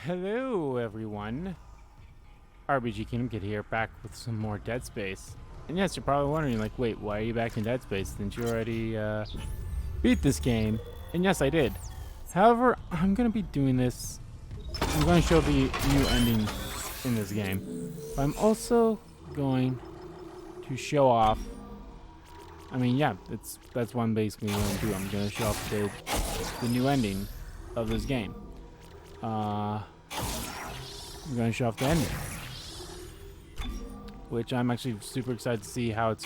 Hello, everyone. RBG Kingdom Kid here, back with some more Dead Space. And yes, you're probably wondering, like, wait, why are you back in Dead Space? Didn't you already beat this game? And yes, I did. However, I'm going to be doing this. I'm going to show the new ending in this game. But I'm also going to show off. I mean, yeah, that's what I'm basically going to do. I'm going to show off the new ending of this game. I'm going to show off the ending, which I'm actually super excited to see how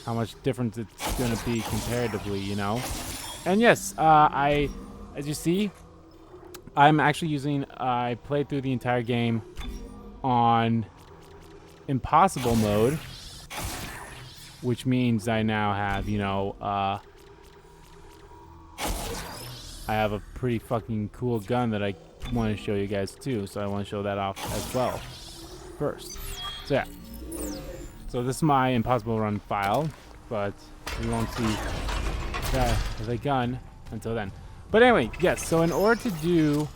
much difference it's going to be comparatively, you know. And yes, as you see, I'm actually using. I played through the entire game on impossible mode, which means I now have, you know, I have a pretty fucking cool gun that I want to show you guys too. So I want to show that off as well first. So yeah. So this is my impossible run file, but we won't see the gun until then. But anyway, yes. So in order to do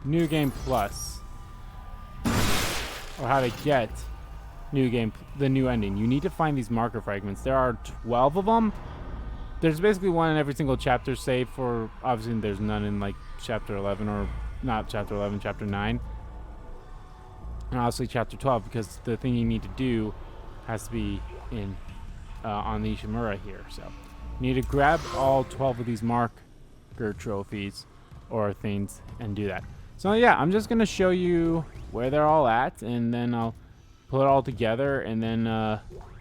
New Game Plus, or how to get the new ending, you need to find these marker fragments. There are 12 of them. There's basically one in every single chapter, save for, obviously there's none in like chapter 11, or not chapter 11, chapter 9. And obviously chapter 12, because the thing you need to do has to be in on the Ishimura here. So you need to grab all 12 of these marker trophies or things and do that. So yeah, I'm just going to show you where they're all at, and then I'll pull it all together, and then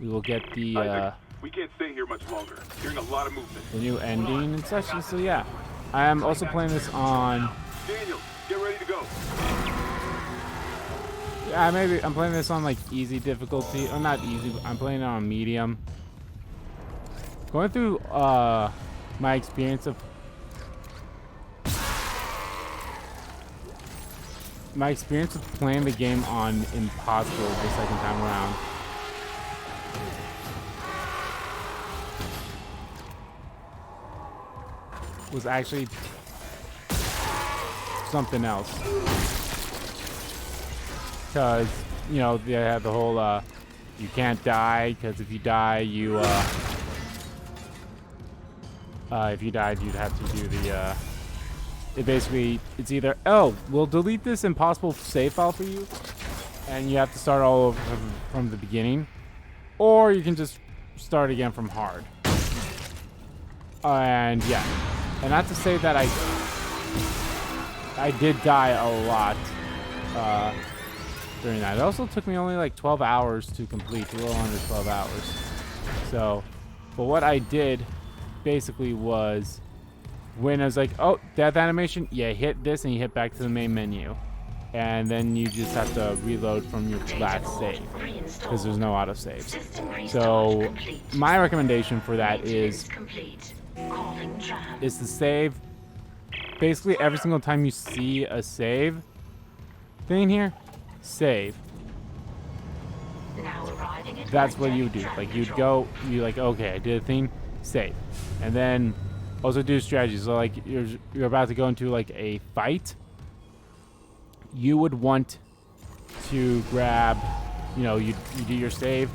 we will get the... we can't stay here much longer. Hearing a lot of movement. The new ending and such. So yeah, I am also playing this on. Daniel, get ready to go. Yeah, maybe I'm playing this on like easy difficulty, or not easy. But I'm playing it on medium. Going through my experience of playing the game on impossible the second time around. Was actually something else, because you know they had the whole you can't die, because if you die you if you died you'd have to do the it's either, oh, we'll delete this impossible save file for you and you have to start all over from the beginning, or you can just start again from hard. And yeah. And not to say that I did die a lot during that. It also took me only like 12 hours to complete, a little under 12 hours. So, but what I did basically was, when I was like, oh, death animation, yeah, hit this and you hit back to the main menu. And then you just have to reload from your last save, because there's no autosaves. So, my recommendation for that is to save basically every single time you see a save thing here, save. That's what you do. Like you'd go, you like, okay, I did a thing, save. And then also do strategies. So like you're about to go into like a fight, you would want to grab, you know, you do your save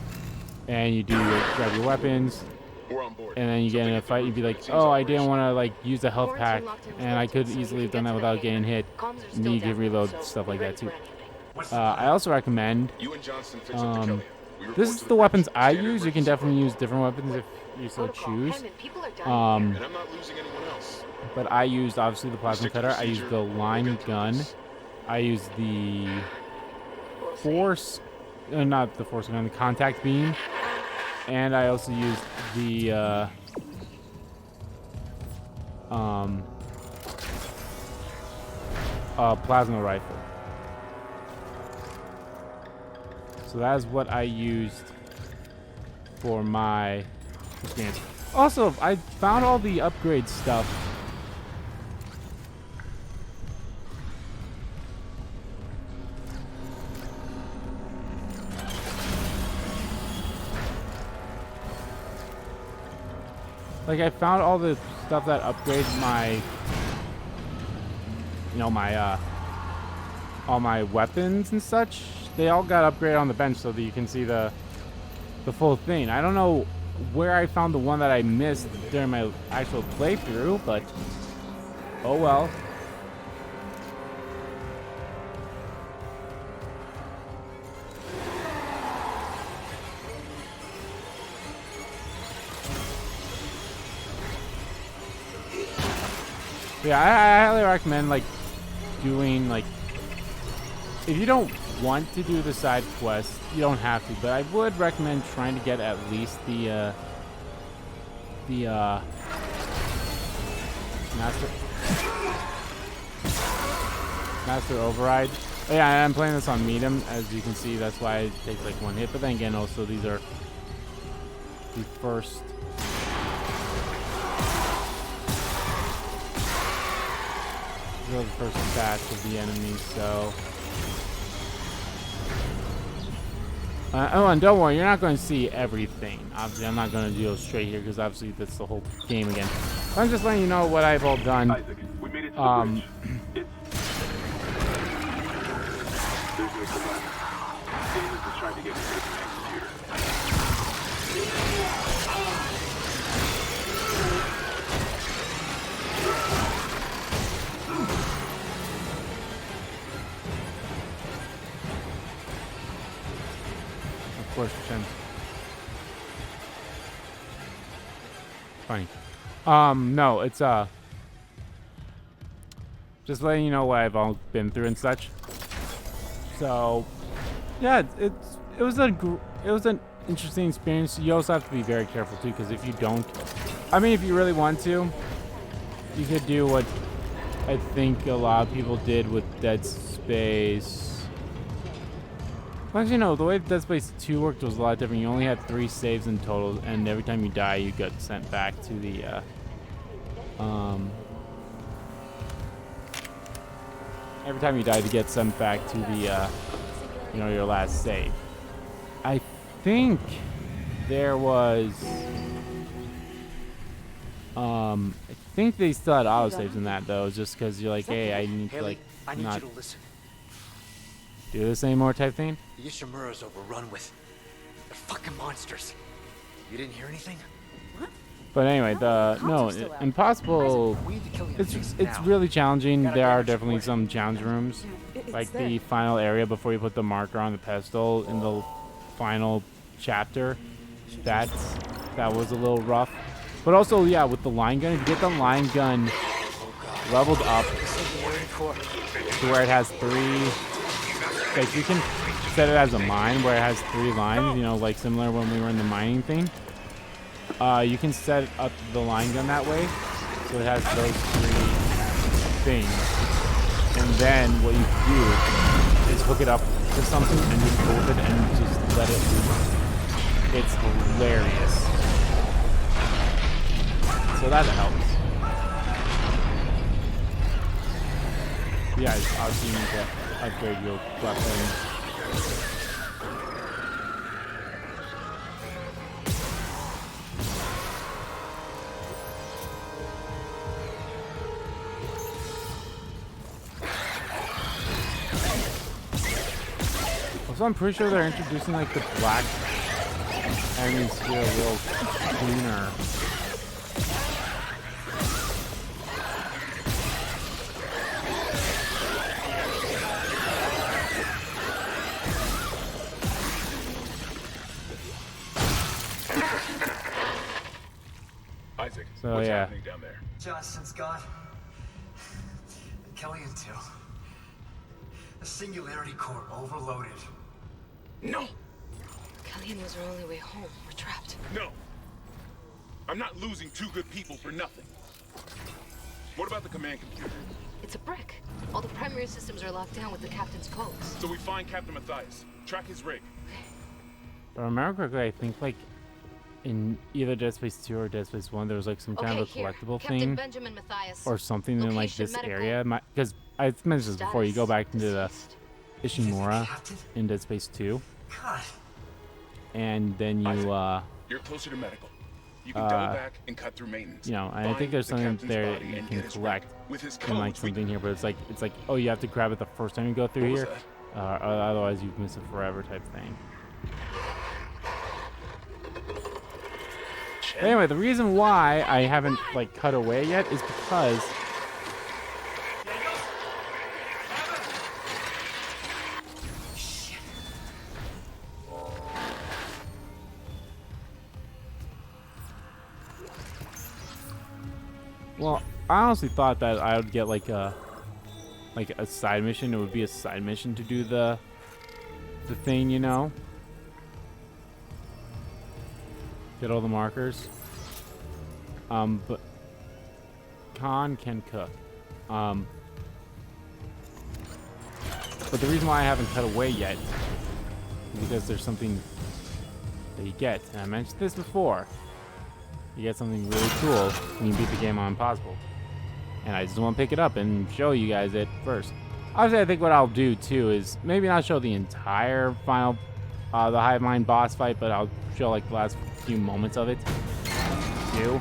and you grab your weapons. And then you get in a fight, you'd be like, oh, I didn't want to like use a health pack, and I could easily have done that without getting hit. And then you can reload stuff like that too. I also recommend, this is the weapons I use. You can definitely use different weapons if you so choose. But I used obviously the plasma cutter. I used the line gun. I used the not the force gun, the contact beam. And I also used the plasma rifle. So that is what I used for my experience. Also, I found all the upgrade stuff. Like, I found all the stuff that upgrades my, you know, my all my weapons and such, they all got upgraded on the bench so that you can see the full thing. I don't know where I found the one that I missed during my actual playthrough, but oh well. Yeah, I highly recommend like doing like, if you don't want to do the side quests, you don't have to, but I would recommend trying to get at least the master override. Oh, yeah, I'm playing this on medium, as you can see. That's why it takes like one hit. But then again, also these are the first. These are the first batch of the enemies, so. Oh, and don't worry, you're not going to see everything. Obviously, I'm not going to go straight here because obviously that's the whole game again. But I'm just letting you know what I've all done. Isaac, we made it to the bridge. It's... There's no collapse. Daniels is trying to get me to the command computer. Of course, Chen. Funny. No, it's just letting you know what I've all been through and such. So, yeah, it was an interesting experience. You also have to be very careful too, because if you don't, I mean, if you really want to, you could do what I think a lot of people did with Dead Space. Well, actually, no, the way Dead Space 2 worked was a lot different. You only had 3 saves in total, and every time you die, you got sent back to the, every time you died, you get sent back to the, you know, your last save. I think there was, I think they still had autosaves in that, though, just because you're like, hey, I need to, like, I need not you to listen. do this anymore type thing. The Ishimura's overrun with... They're fucking monsters. You didn't hear anything? But anyway, Impossible, We need to kill the it's enemies it's now. really challenging. Gotta There are finish the definitely work. some challenge rooms, like the final area before you put the marker on the pedestal in the final chapter. That was a little rough. But also, yeah, with the line gun, if you get the line gun leveled up to where it has 3, like you can set it as a mine where it has 3 lines, you know, like similar when we were in the mining thing. You can set up the line gun that way, so it has those 3 things. And then what you do is hook it up to something and just move it and just let it loose. It's hilarious. So that helps. Yeah, it's obviously you need to upgrade your weapon. Also, I'm pretty sure they're introducing like the black enemies here a little cleaner. Isaac, So, what's yeah. happening down there? Johnson's gone. And Kellyanne too. The singularity core overloaded. No! Kellyanne was our only way home. We're trapped. No! I'm not losing 2 good people for nothing. What about the command computer? It's a brick. All the primary systems are locked down with the captain's codes. So we find Captain Matthias, track his rig. If I remember correctly, I think like in either Dead Space 2 or Dead Space 1, there was like some kind of a here. collectible Captain thing Benjamin Matthias. or something in like Location, this medical. area. Because I mentioned this before, you go back into the Deceased. Ishimura Captain? in Dead Space 2, God. and then you You're closer to medical. You can double back and cut through maintenance. you know, I Find think there's the something captain's there body you and can get his collect rank. With his in like codes, we something here, but it's like oh, you have to grab it the first time you go through What was here, otherwise you miss it forever type thing. But anyway, the reason why I haven't like cut away yet is because well, I honestly thought that I would get like a side mission. It would be a side mission to do the thing, you know. Get all the markers. But Khan can cook. But the reason why I haven't cut away yet is because there's something that you get. And I mentioned this before. You get something really cool when you beat the game on Impossible. And I just want to pick it up and show you guys it first. Obviously, I think what I'll do too is maybe not show the entire final, the Hive Mind boss fight, but I'll show like the last few moments of it too.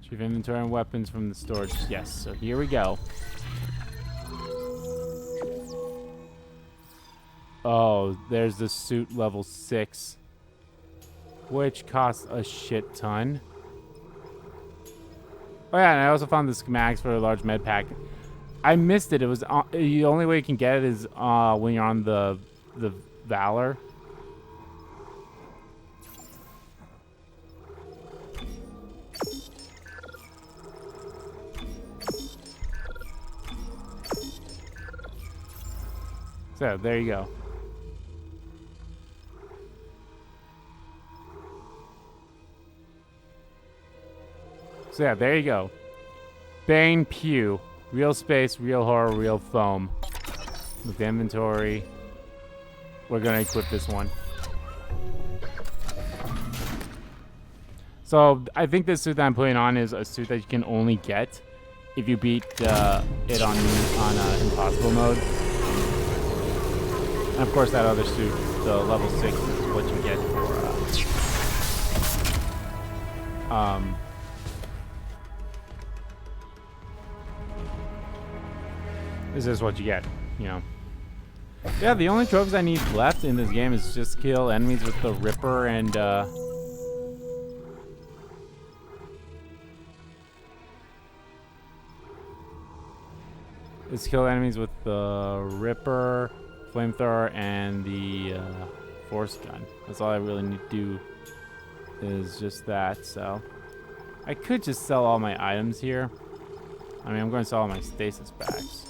Retrieve inventory and weapons from the storage. Yes, so here we go. Oh, there's the suit level 6, which costs a shit ton. Oh yeah, and I also found the schematics for a large med pack. I missed it. It was the only way you can get it is when you're on the Valor. So there you go. So yeah, there you go. Bane Pew. Real space, real horror, real foam. With the inventory. We're gonna equip this one. So I think this suit that I'm putting on is a suit that you can only get if you beat it on impossible mode. And of course that other suit, the level 6, is what you get for this is what you get, you know. Yeah, the only trophies I need left in this game is just kill enemies with the Ripper and kill enemies with the Ripper, flamethrower, and the force gun. That's all I really need to do is just that. So I could just sell all my items here. I mean, I'm going to sell all my stasis packs.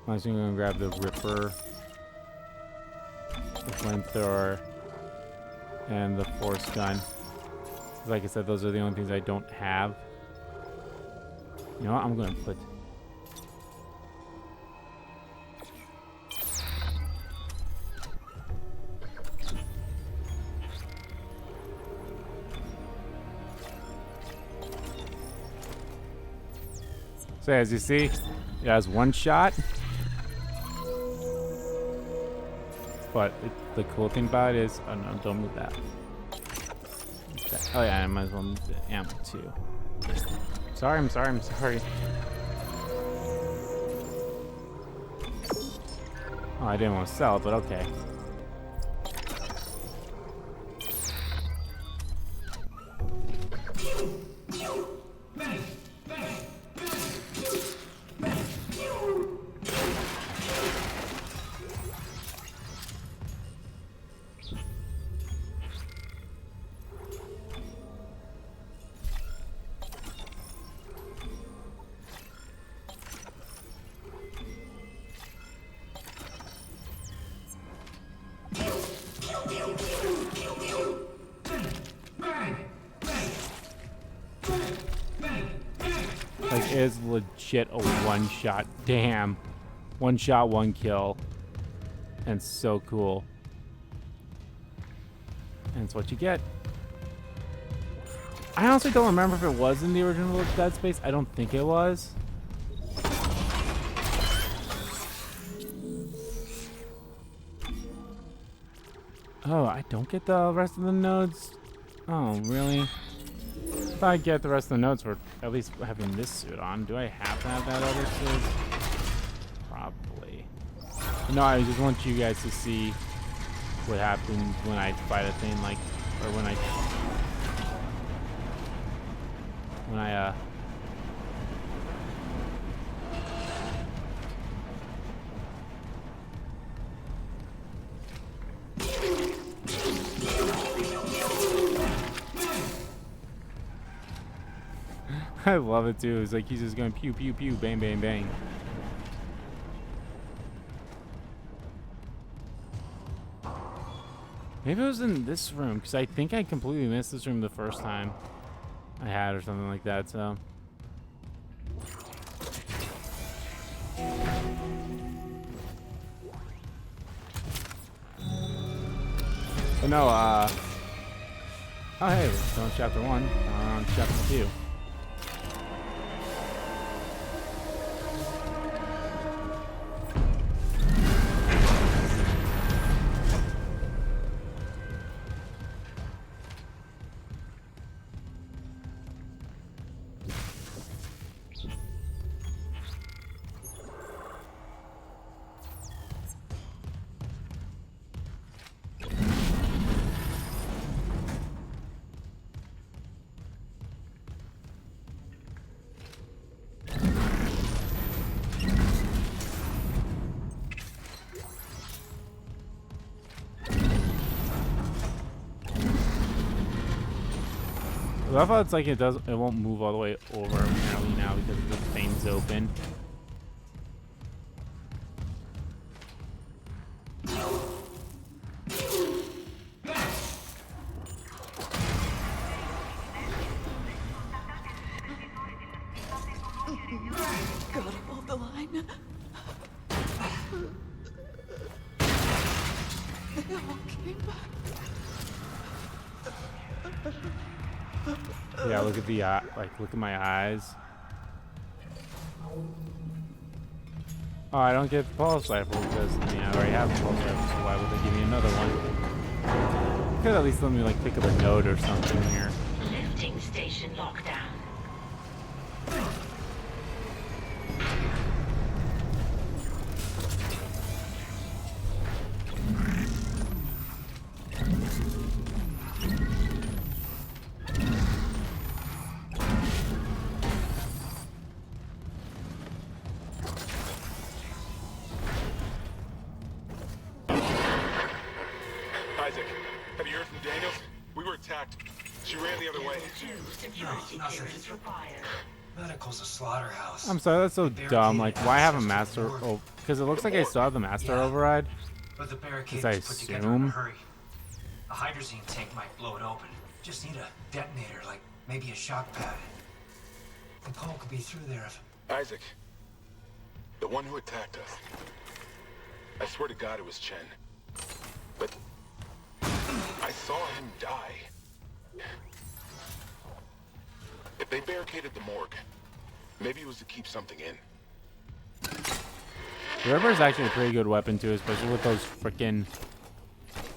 I'm just going to grab the Ripper, the flamethrower, and the force gun. Like I said, those are the only things I don't have. You know what? I'm going to put... So as you see, it has one shot. But the cool thing about it is... Oh no, don't move that. Oh yeah, I might as well move the ammo too. Sorry, I'm sorry. Oh, I didn't want to sell it, but okay. Like, it is legit a one-shot. Damn. One shot, one kill. And so cool. And it's what you get. I honestly don't remember if it was in the original Dead Space. I don't think it was. Oh, I don't get the rest of the nodes? Oh, really? If I get the rest of the nodes for at least having this suit on, do I have to have that other suit? Probably. No, I just want you guys to see what happens when I fight a thing like, or when I I love it too. It's like he's just going pew pew pew, bang bang bang. Maybe it was in this room because I think I completely missed this room the first time I had or something like that. So. But no, oh hey, we're still in chapter 1, on chapter 2. I love how it's like it won't move all the way over apparently now because the thing's open. God above the line. They all came back. Yeah, look at the look at my eyes. Oh, I don't get the pulse rifle because I mean I already have the pulse rifle, so why would they give me another one? Could at least let me like pick up a node or something here. Lifting station lockdown. Isaac, have you heard from Daniels? We were attacked. She ran the other way. Medical's a slaughterhouse. I'm sorry, that's so dumb. Like, why have a master? Oh, because it looks like I still have the master override. But the barricade I was put together in a assume. hurry. A hydrazine tank might blow it open. Just need a detonator, like maybe a shock pad. The pole could be through there if... Isaac, the one who attacked us. I swear to God it was Chen. But I saw him die. If they barricaded the morgue, maybe it was to keep something in. The Ripper is actually a pretty good weapon too, especially with those freaking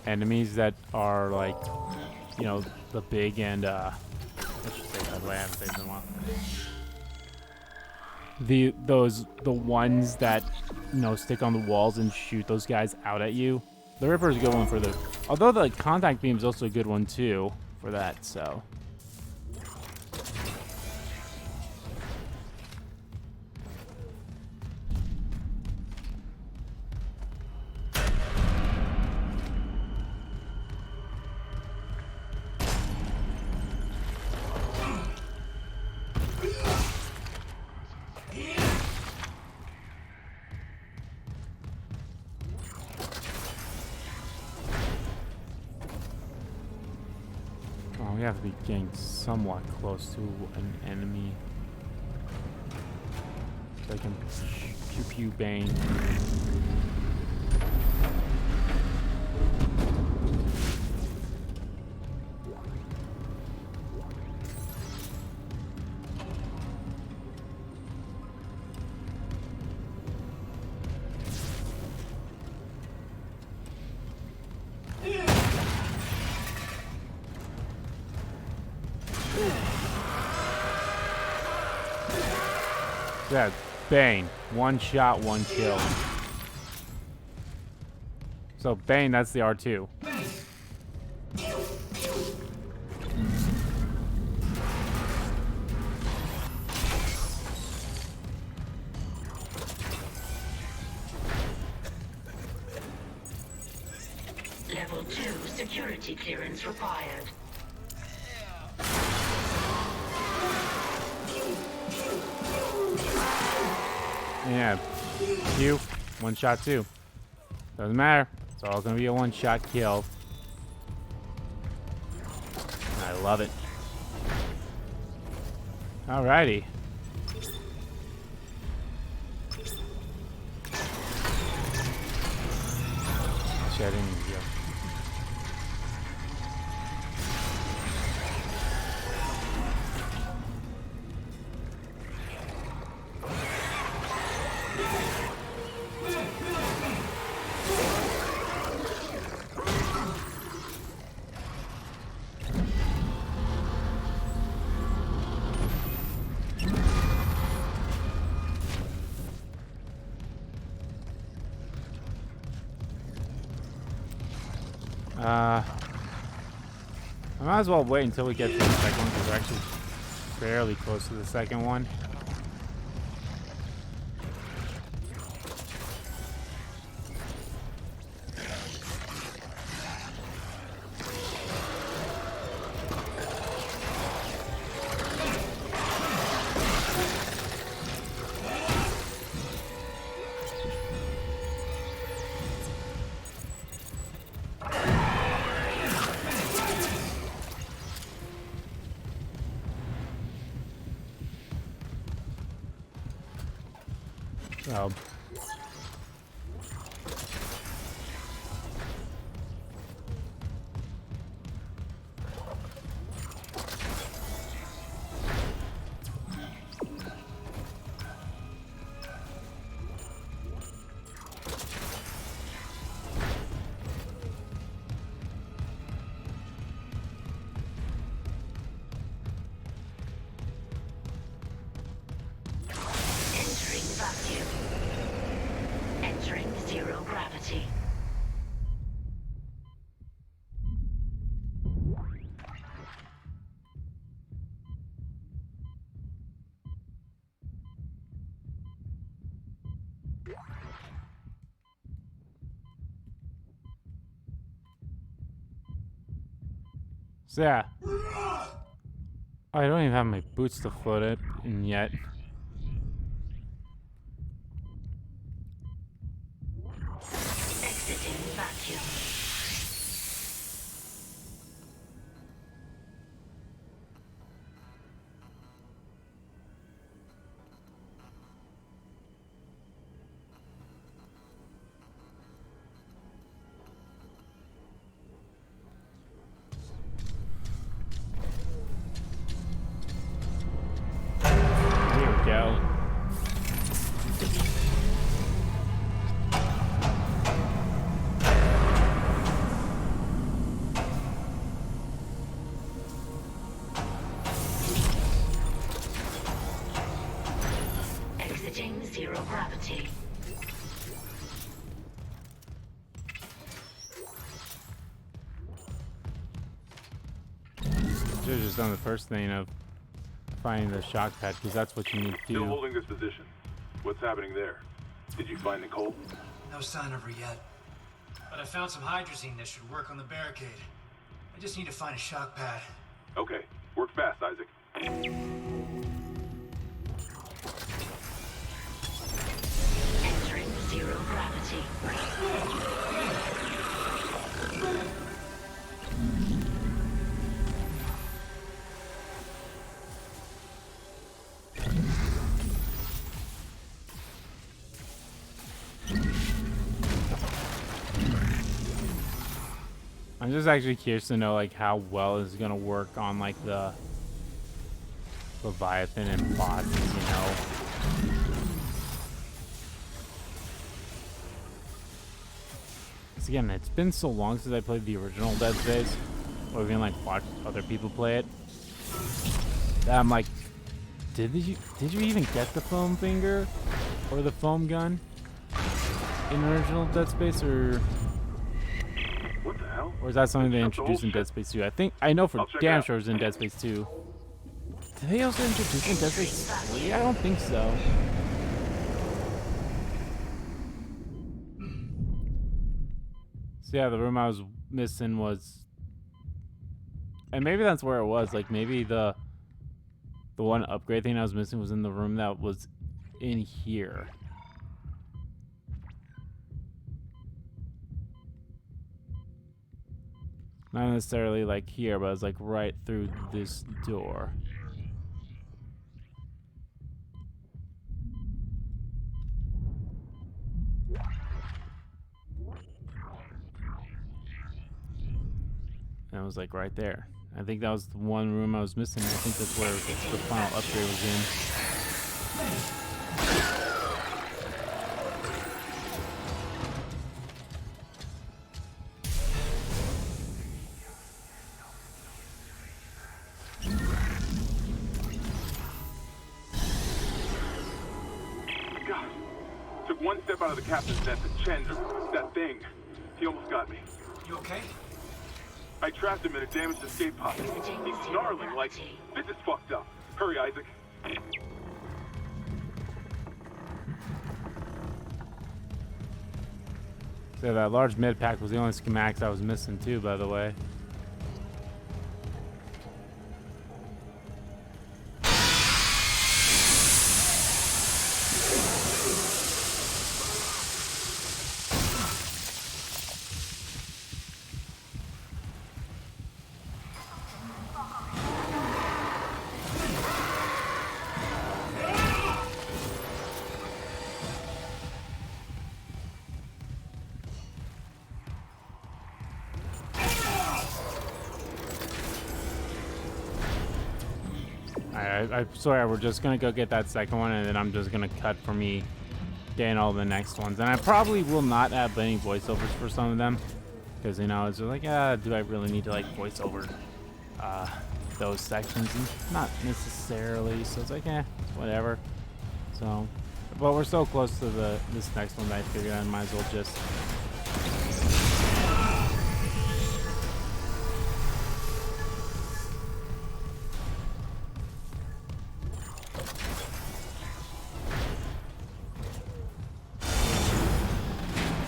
enemies that are like, you know, the big and let's just say that way. I haven't saved them a while. The ones that, you know, stick on the walls and shoot those guys out at you. The Ripper is a good one for the. Although the contact beam is also a good one too for that. So. We have to be getting somewhat close to an enemy. So I can pew pew bang. Yeah, Bane. One shot, one kill. So Bane, that's the R2. Level 2 security clearance required. Yeah. Q. One shot too. Doesn't matter. It's all gonna be a one shot kill. I love it. Alrighty. Shit, I didn't even go. I might as well wait until we get to the second one because we're actually fairly close to the second one. So, Entering vacuum. Entering zero gravity. so yeah. I don't even have my boots to foot it in yet. Exiting vacuum. Here we go. Exiting zero gravity. Should have just done the first thing of finding the shock pad because that's what you need to Still do. holding this position. What's happening there? Did you find Nicole? No sign of her yet. But I found some hydrazine that should work on the barricade. I just need to find a shock pad. Okay. Work fast, Isaac. Entering zero gravity. I'm just actually curious to know like how well it's gonna work on like the Leviathan and bots, you know. Because again, it's been so long since I played the original Dead Space, or even like watched other people play it, that I'm like did you even get the foam finger or the foam gun in original Dead Space, or What the hell? is that something they Shut the whole introduced in shit. Dead Space 2? I know for I'll check it damn out. sure it was in Dead Space 2. Did they also introduce it in Dead Space 3? I don't think so. So yeah, the room I was missing was, and maybe that's where it was. Like maybe the one upgrade thing I was missing was in the room that was in here. Not necessarily like here, but it's like right through this door. And it was like right there. I think that was the one room I was missing. I think that's where the final upgrade was in. God. Took one step out of the captain's nest and Chen, that thing. He almost got me. You okay? I trapped him in a damaged escape pod. He's snarling like, this is fucked up. Hurry, Isaac. So that large med pack was the only schematics I was missing too, by the way. I swear we're just gonna go get that second one, and then I'm just gonna cut for me getting all the next ones. And I probably will not add any voiceovers for some of them, because you know it's just like, do I really need to like voice over those sections? And not necessarily. So it's like, whatever. So, but we're so close to this next one that I figured I might as well just.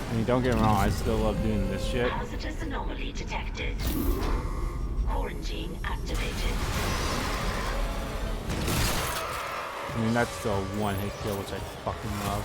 I mean, don't get me wrong, I still love doing this shit. Hazardous anomaly detected. Quarantine activated. I mean, that's still a one-hit kill, which I fucking love.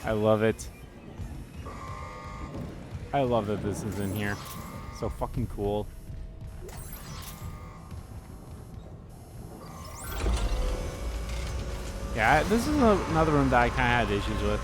I love it. I love that this is in here. So fucking cool. Yeah, this is another room that I kind of had issues with.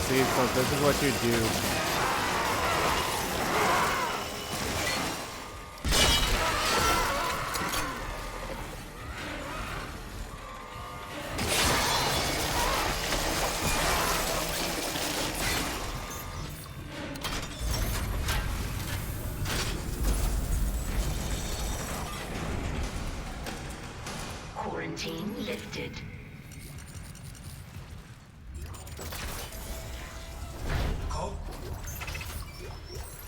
See, so this is what you do. Quarantine lifted. Cole?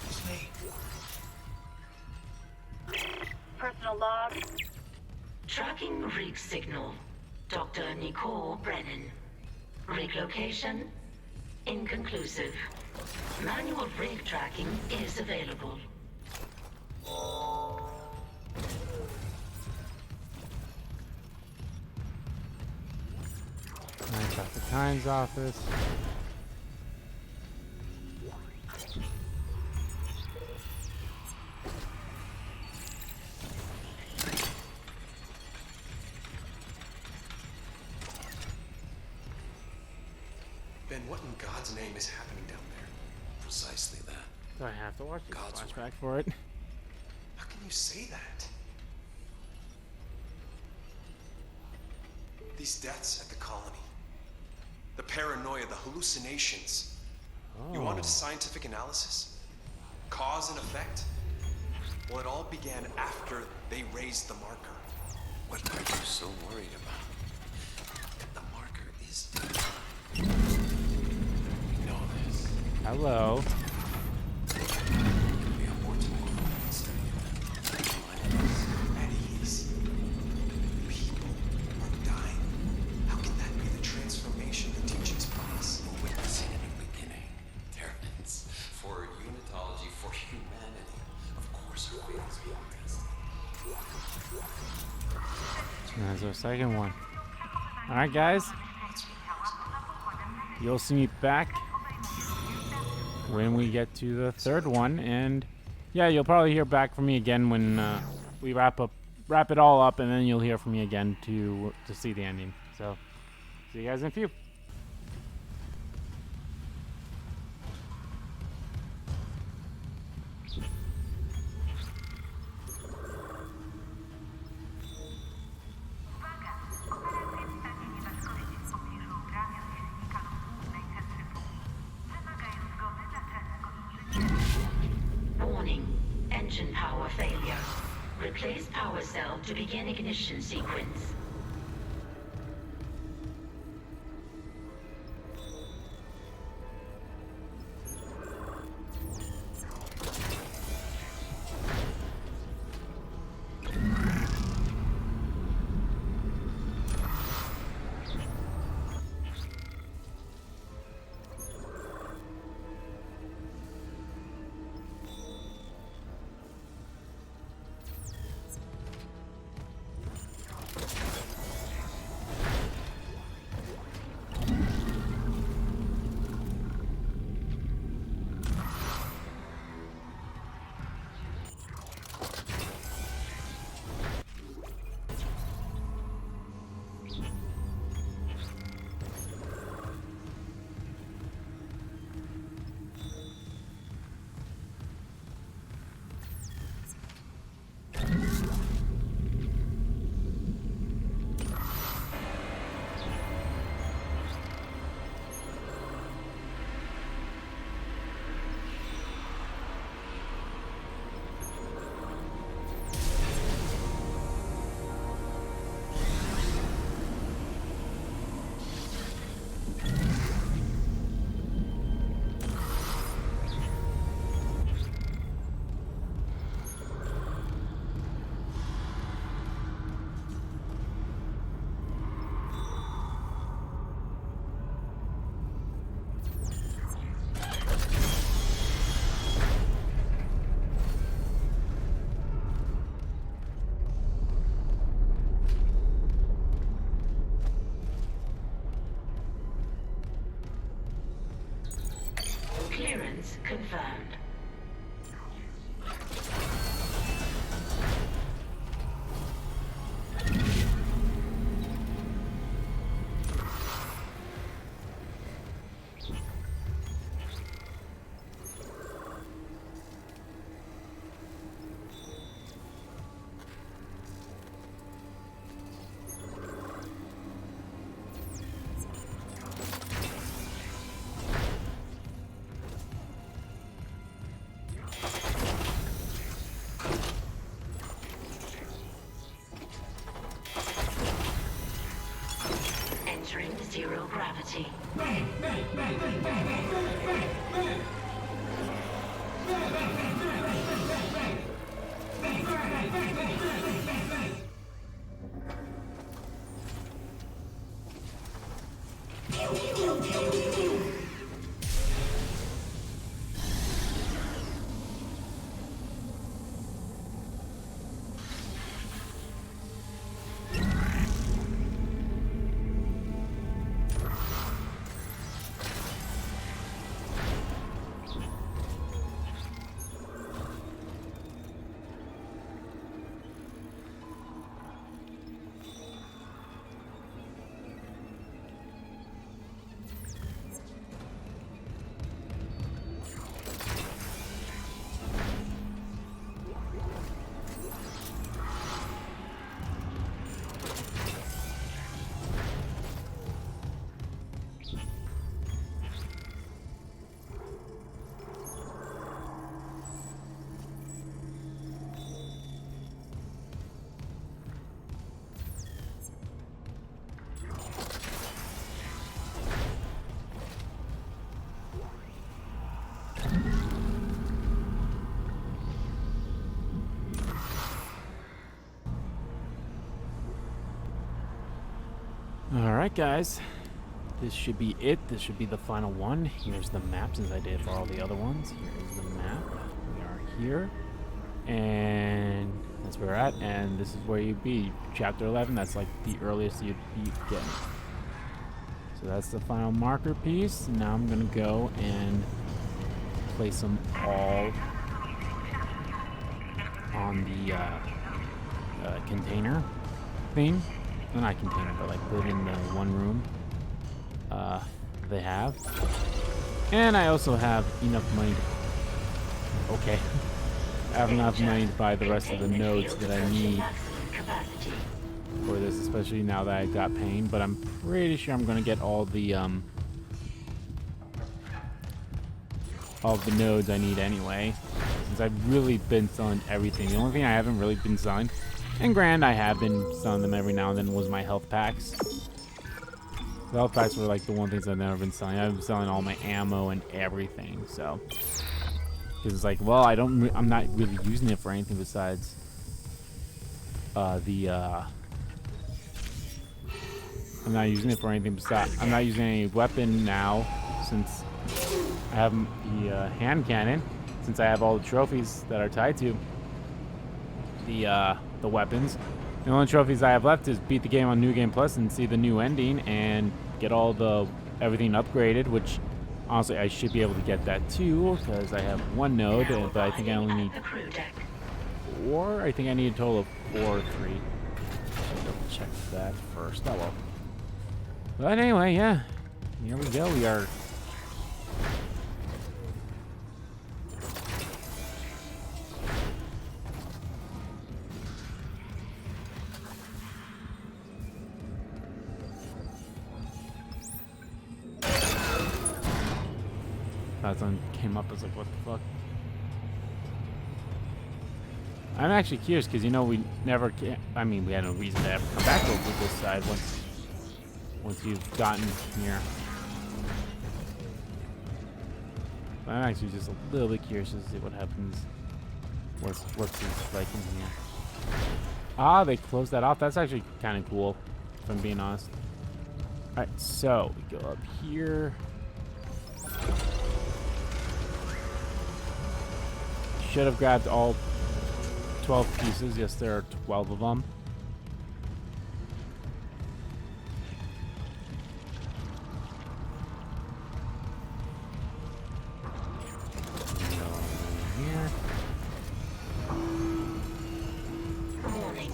It's me. Personal log. Tracking rig signal. Dr. Nicole Brennan. Rig location. Inconclusive. Manual rig tracking is available. Dr. Kyne's office. Ben, what in God's name is happening down there? Precisely that. Do I have to watch this God's flashback for it? How can you say that? These deaths at the colony. The paranoia, the hallucinations. Oh. You wanted a scientific analysis? Cause and effect? Well, it all began after they raised the marker. What are you so worried about? The marker is dead. We know this. Hello. We have more to know and study it. At ease. People are dying. How can that be the transformation the teachings promise? We're witnessing a new beginning. Terrans, for unitology, for humanity. Of course our faith is being tested. There's our second one. Alright, guys. You'll see me back when we get to the third one. And yeah, you'll probably hear back from me again when we wrap it all up, and then you'll hear from me again to see the ending. So, see you guys in a few. Warning. Engine power failure. Replace power cell to begin ignition sequence. Clearance confirmed. Entering zero gravity. Alright, guys. This should be it. This should be the final one. Here's the map, since I did for all the other ones. Here is the map. We are here. And that's where we're at. And this is where you'd be. Chapter 11, that's like the earliest you'd be getting. So that's the final marker piece. Now I'm going to go and place them all on the container thing. Well, not container, but like put it in the one room they have. And I also have enough money to... Okay. I have enough money to buy the rest of the nodes that I need for this, especially now that I got pain. But I'm pretty sure I'm going to get all the nodes I need anyway, since I've really been selling everything. The only thing I haven't really been selling, and granted I have been selling them every now and then, was my health packs. The health packs were like the one things I've never been selling. I've been selling all my ammo and everything, so because it's like, well, I'm not really using it for anything besides I'm not using it for anything besides, I'm not using any weapon now since I have the hand cannon, since I have all the trophies that are tied to the weapons. The only trophies I have left is beat the game on New Game Plus and see the new ending and get all everything upgraded, which honestly I should be able to get that too, because I have one node, but I think I only need 4. I think I need a total of 4 or 3. I'll double check that first. Oh well. But anyway, yeah. Here we go. We are... That one came up, I was like, what the fuck? I'm actually curious because, you know, we never I mean, we had no reason to ever come back over to this side once you've gotten here. But I'm actually just a little bit curious to see what happens. What's it's like in here. Ah, they closed that off. That's actually kind of cool, if I'm being honest. Alright, so we go up here. Should have grabbed all 12 pieces. Yes, there are 12 of them. Warning.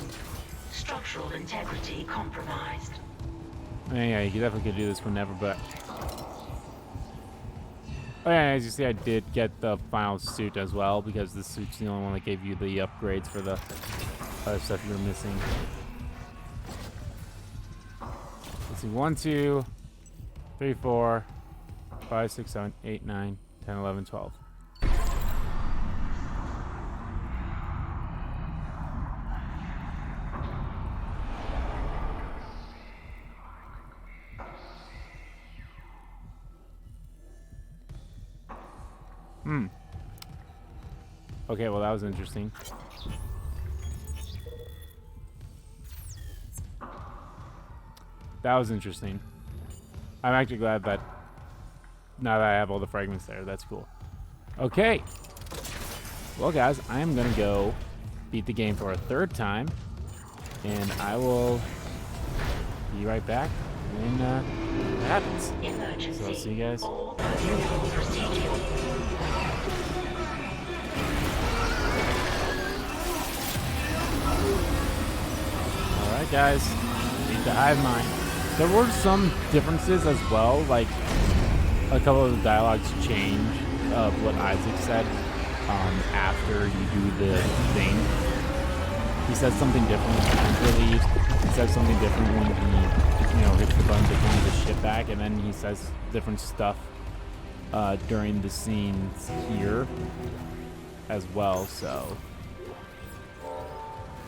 Structural integrity compromised. Yeah, you definitely could do this whenever, but... Oh yeah, as you see, I did get the final suit as well, because the suit's the only one that gave you the upgrades for the other stuff you were missing. Let's see, 1, 2, 3, 4, 5, 6, 7, 8, 9, 10, 11, 12. Okay, well that was interesting. That was interesting. I'm actually glad that now that I have all the fragments there, that's cool. Okay. Well guys, I am gonna go beat the game for a 3rd time, and I will be right back when it happens. Emergency. So I'll see you guys. Alright guys, need the hive mind. There were some differences as well, like a couple of the dialogues change of what Isaac said after you do the thing. He says something different when he leaves. He says something different when he, hits the button to bring the ship back, and then he says different stuff during the scenes here as well, so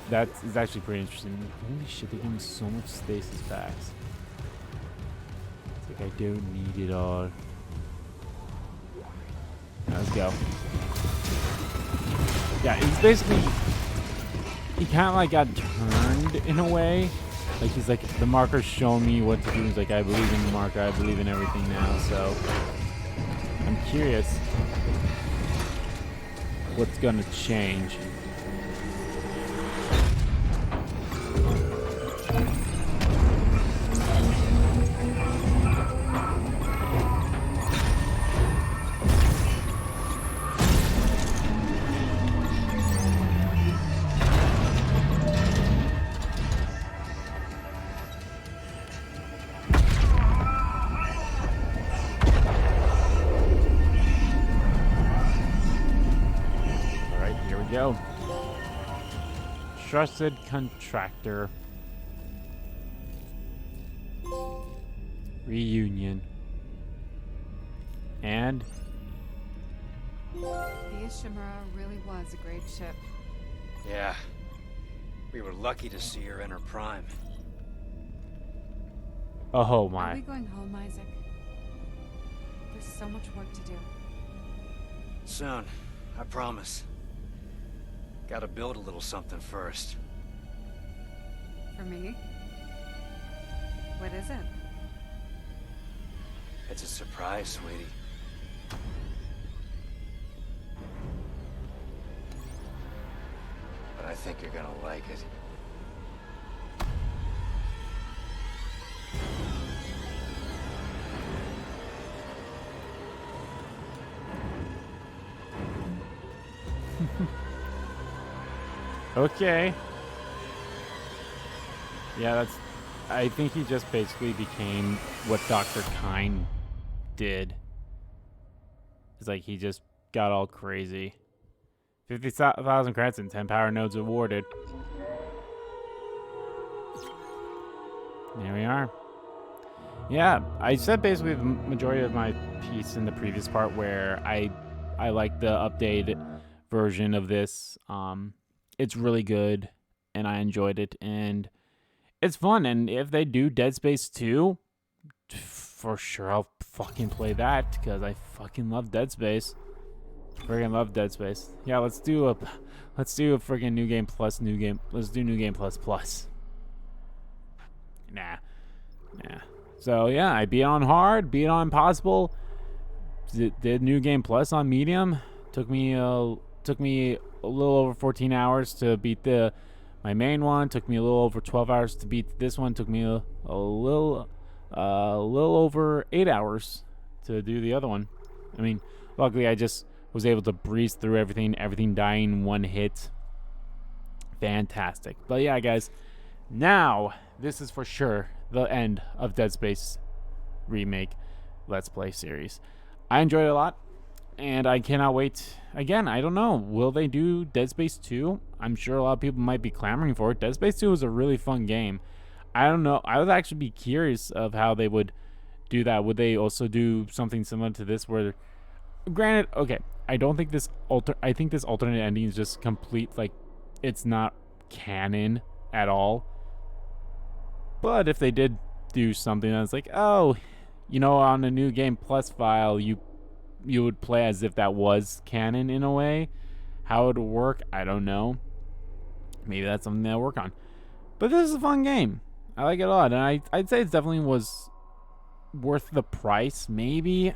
that's actually pretty interesting. Holy shit, they're giving so much stasis packs. It's like I don't need it all. Let's go. Yeah, it's basically, he kind of like got turned in a way Like, he's like, the marker's showing me what to do. He's like, I believe in the marker. I believe in everything now. So I'm curious what's gonna change. Go. Trusted contractor. Reunion. And the Ishimura really was a great ship. Yeah. We were lucky to see her in her prime. oh Are my. we going home, Isaac? There's so much work to do. Soon, I promise. Gotta build a little something first. For me? What is it? It's a surprise, sweetie. But I think you're gonna like it. Okay. Yeah, that's... I think he just basically became what Dr. Kyne did. It's like he just got all crazy. 50,000 credits and 10 power nodes awarded. There we are. Yeah, I said basically the majority of my piece in the previous part where I like the updated version of this. It's really good, and I enjoyed it, and it's fun. And if they do Dead Space 2, for sure I'll fucking play that because I fucking love Dead Space. Friggin' love Dead Space. Yeah, let's do a friggin' new game plus new game. Let's do new game plus plus. Nah. So yeah, I beat it on hard, beat it on impossible. Did new game plus on medium. Took me a little over 14 hours to beat my main one. Took me a little over 12 hours to beat this one. Took me a little over 8 hours to do the other one. I mean, luckily I just was able to breeze through everything dying in one hit. Fantastic. But yeah, guys, now this is for sure the end of Dead Space Remake Let's Play series. I enjoyed it a lot, and I cannot wait. Again, I don't know. Will they do Dead Space 2? I'm sure a lot of people might be clamoring for it. Dead Space 2 is a really fun game. I don't know. I would actually be curious of how they would do that. Would they also do something similar to this where, granted, okay, I don't think I think this alternate ending is just complete, like, it's not canon at all. But if they did do something that's like, oh, you know, on a new game plus file, you would play as if that was canon in a way. How it would work, I don't know. Maybe that's something they'll work on. But this is a fun game. I like it a lot, and I'd say it definitely was worth the price. Maybe,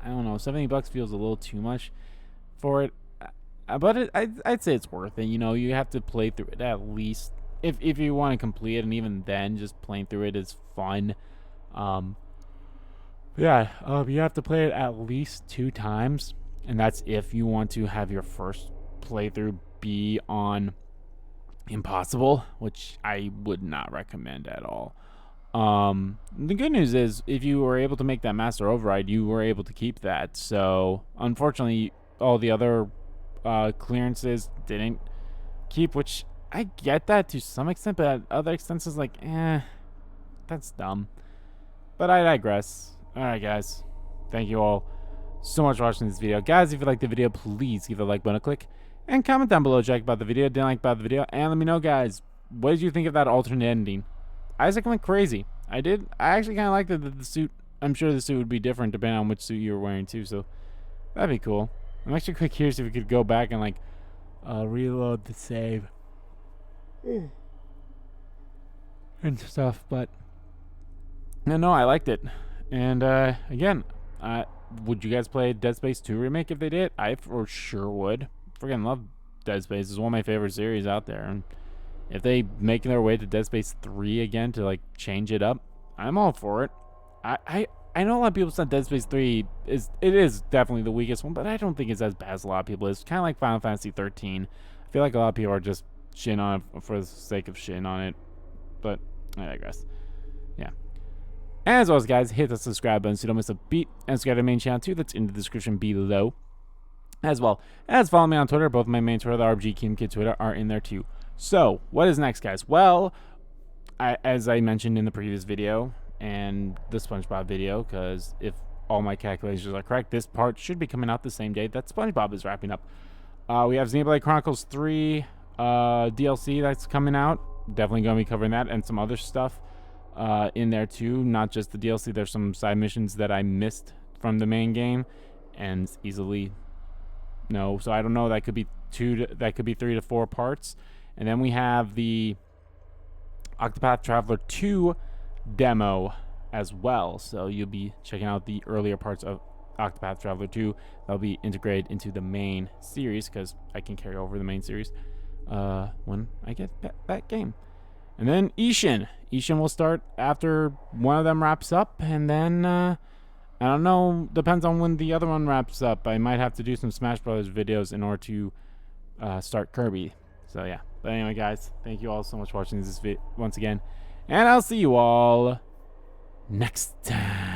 I don't know, $70 feels a little too much for it. But I'd say it's worth it. You know, you have to play through it at least. If you want to complete it, and even then, just playing through it is fun. You have to play it at least 2 times, and that's if you want to have your first playthrough be on impossible, which I would not recommend at all. The good news is, if you were able to make that master override, you were able to keep that. So, unfortunately, all the other clearances didn't keep, which I get that to some extent, but at other extents is like, that's dumb. But I digress. Alright, guys. Thank you all so much for watching this video. Guys, if you liked the video, please give the like button a click. And comment down below, check about the video, didn't like about the video. And let me know, guys, what did you think of that alternate ending? Isaac went crazy. I actually kind of liked the suit. I'm sure the suit would be different depending on which suit you were wearing, too. So, that'd be cool. I'm actually quite curious if we could go back and, like, reload the save. and stuff. But no, I liked it. And again, would you guys play Dead Space 2 remake if they did? I for sure would. Freaking love Dead Space. It's one of my favorite series out there. And if they make their way to Dead Space 3 again to like change it up, I'm all for it. I know a lot of people said Dead Space 3 is definitely the weakest one, but I don't think it's as bad as a lot of people. It's kind of like Final Fantasy 13. I feel like a lot of people are just shitting on it for the sake of shitting on it, but I digress. Yeah. As always, guys, hit the subscribe button so you don't miss a beat, and subscribe to the main channel too. That's in the description below. As well as follow me on Twitter. Both my main Twitter, the RBG Kingdom Kid Twitter, are in there too. So, what is next, guys? Well, as I mentioned in the previous video and the SpongeBob video, because if all my calculations are correct, this part should be coming out the same day that SpongeBob is wrapping up. We have Xenoblade Chronicles 3 DLC that's coming out. Definitely going to be covering that and some other stuff in there too. Not just the DLC. There's some side missions that I missed from the main game and easily no. So I don't know. That could be 3 to 4 parts. And then we have the Octopath Traveler 2 demo as well. So you'll be checking out the earlier parts of Octopath Traveler 2. That'll be integrated into the main series because I can carry over the main series when I get that game. And then Ishin will start after one of them wraps up, and then I don't know, depends on when the other one wraps up. I might have to do some Smash Brothers videos in order to start Kirby. So yeah. But anyway, guys, thank you all so much for watching this video once again, and I'll see you all next time.